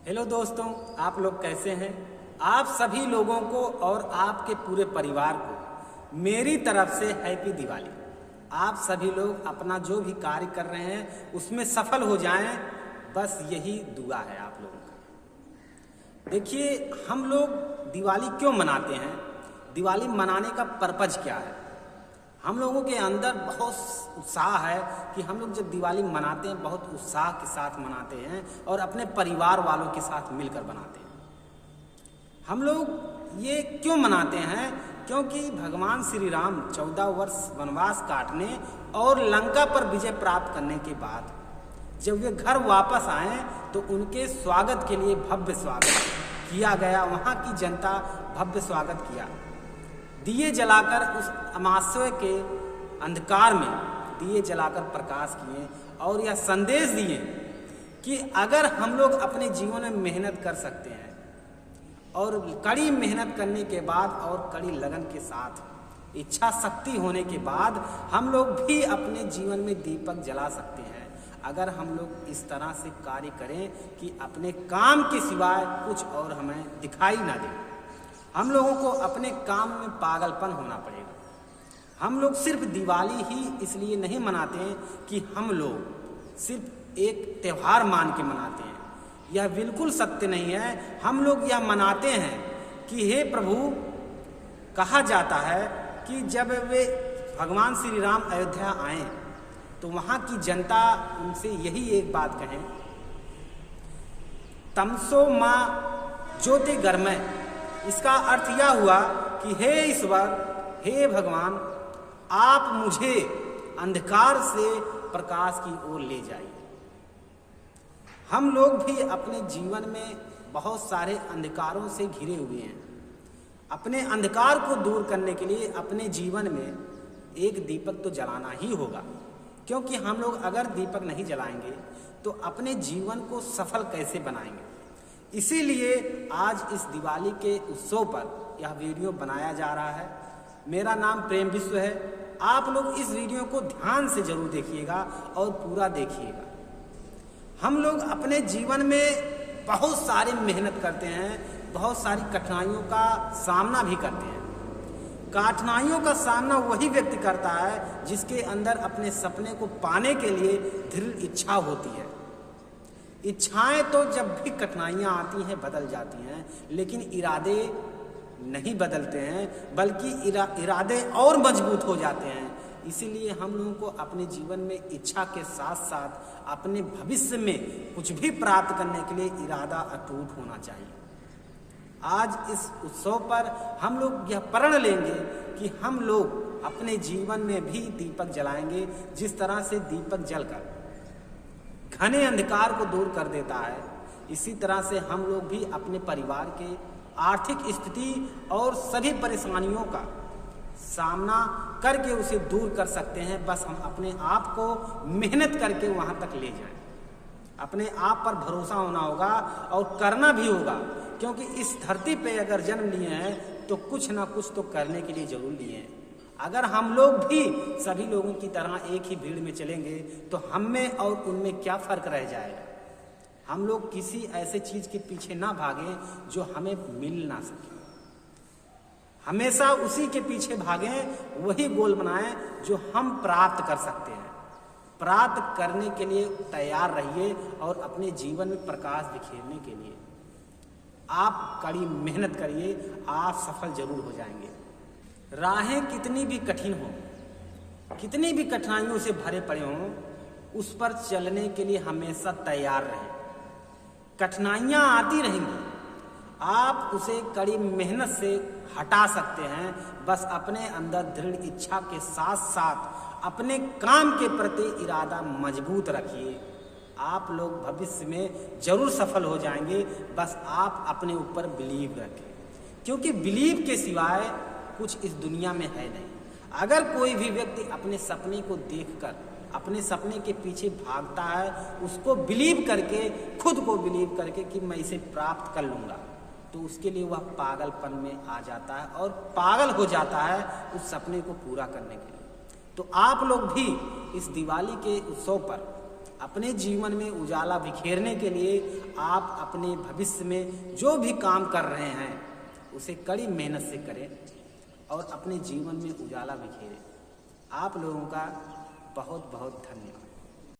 Hello दोस्तों, आप लोग कैसे हैं? आप सभी लोगों को और आपके पूरे परिवार को मेरी तरफ से हैप्पी दिवाली। आप सभी लोग अपना जो भी कार्य कर रहे हैं उसमें सफल हो जाएं, बस यही दुआ है आप लोगों का। देखिए, हम लोग दिवाली क्यों मनाते हैं? दिवाली मनाने का पर्पज क्या है? हम लोगों के अंदर बहुत उत्साह है कि हम लोग जब दिवाली मनाते हैं बहुत उत्साह के साथ मनाते हैं और अपने परिवार वालों के साथ मिलकर मनाते हैं। हम लोग ये क्यों मनाते हैं? क्योंकि भगवान श्री राम 14 वर्ष वनवास काटने और लंका पर विजय प्राप्त करने के बाद जब वे घर वापस आए तो उनके स्वागत के लिए भव्य स्वागत किया गया। वहाँ की जनता भव्य स्वागत किया। दिए जलाकर उस अमावस्या के अंधकार में दिए जलाकर प्रकाश किए और यह संदेश दिए कि अगर हम लोग अपने जीवन में मेहनत कर सकते हैं और कड़ी मेहनत करने के बाद और कड़ी लगन के साथ इच्छा शक्ति होने के बाद हम लोग भी अपने जीवन में दीपक जला सकते हैं। अगर हम लोग इस तरह से कार्य करें कि अपने काम के सिवाय कुछ और हमें दिखाई ना दे। हम लोगों को अपने काम में पागलपन होना पड़ेगा। हम लोग सिर्फ दिवाली ही इसलिए नहीं मनाते हैं कि हम लोग सिर्फ एक त्यौहार मान के मनाते हैं। यह बिल्कुल सत्य नहीं है। हम लोग यह मनाते हैं कि हे प्रभु, कहा जाता है कि जब वे भगवान श्री राम अयोध्या आए तो वहाँ की जनता उनसे यही एक बात कहें, तमसो माँ ज्योतिर्गमय। इसका अर्थ यह हुआ कि हे ईश्वर, हे भगवान, आप मुझे अंधकार से प्रकाश की ओर ले जाइए। हम लोग भी अपने जीवन में बहुत सारे अंधकारों से घिरे हुए हैं। अपने अंधकार को दूर करने के लिए अपने जीवन में एक दीपक तो जलाना ही होगा, क्योंकि हम लोग अगर दीपक नहीं जलाएंगे तो अपने जीवन को सफल कैसे बनाएंगे। इसीलिए आज इस दिवाली के उत्सव पर यह वीडियो बनाया जा रहा है। मेरा नाम प्रेम विश्व है। आप लोग इस वीडियो को ध्यान से जरूर देखिएगा और पूरा देखिएगा। हम लोग अपने जीवन में बहुत सारी मेहनत करते हैं, बहुत सारी कठिनाइयों का सामना भी करते हैं। कठिनाइयों का सामना वही व्यक्ति करता है जिसके अंदर अपने सपने को पाने के लिए दृढ़ इच्छा होती है। इच्छाएं तो जब भी कठिनाइयां आती हैं बदल जाती हैं, लेकिन इरादे नहीं बदलते हैं, बल्कि इरादे और मजबूत हो जाते हैं। इसीलिए हम लोगों को अपने जीवन में इच्छा के साथ साथ अपने भविष्य में कुछ भी प्राप्त करने के लिए इरादा अटूट होना चाहिए। आज इस उत्सव पर हम लोग यह प्रण लेंगे कि हम लोग अपने जीवन में भी दीपक जलाएंगे। जिस तरह से दीपक जलकर घने अंधकार को दूर कर देता है, इसी तरह से हम लोग भी अपने परिवार के आर्थिक स्थिति और सभी परेशानियों का सामना करके उसे दूर कर सकते हैं। बस हम अपने आप को मेहनत करके वहां तक ले जाएं। अपने आप पर भरोसा होना होगा और करना भी होगा, क्योंकि इस धरती पे अगर जन्म लिए हैं तो कुछ ना कुछ तो करने के लिए जरूर लिए हैं। अगर हम लोग भी सभी लोगों की तरह एक ही भीड़ में चलेंगे तो हम में और उनमें क्या फर्क रह जाएगा। हम लोग किसी ऐसे चीज के पीछे ना भागें जो हमें मिल ना सके। हमेशा उसी के पीछे भागें, वही गोल बनाएं जो हम प्राप्त कर सकते हैं। प्राप्त करने के लिए तैयार रहिए और अपने जीवन में प्रकाश बिखेरने के लिए आप कड़ी मेहनत करिए, आप सफल जरूर हो जाएंगे। राहें कितनी भी कठिन हो, कितनी भी कठिनाइयों से भरे पड़े हों, उस पर चलने के लिए हमेशा तैयार रहें। कठिनाइयां आती रहेंगी, आप उसे कड़ी मेहनत से हटा सकते हैं। बस अपने अंदर दृढ़ इच्छा के साथ साथ अपने काम के प्रति इरादा मजबूत रखिए। आप लोग भविष्य में जरूर सफल हो जाएंगे। बस आप अपने ऊपर बिलीव रखें, क्योंकि बिलीव के सिवाय कुछ इस दुनिया में है नहीं। अगर कोई भी व्यक्ति अपने सपने को देखकर अपने सपने के पीछे भागता है, उसको बिलीव करके, खुद को बिलीव करके कि मैं इसे प्राप्त कर लूँगा, तो उसके लिए वह पागलपन में आ जाता है और पागल हो जाता है उस सपने को पूरा करने के लिए। तो आप लोग भी इस दिवाली के उत्सव पर अपने जीवन में उजाला बिखेरने के लिए आप अपने भविष्य में जो भी काम कर रहे हैं उसे कड़ी मेहनत से करें और अपने जीवन में उजाला बिखेरें। आप लोगों का बहुत बहुत धन्यवाद।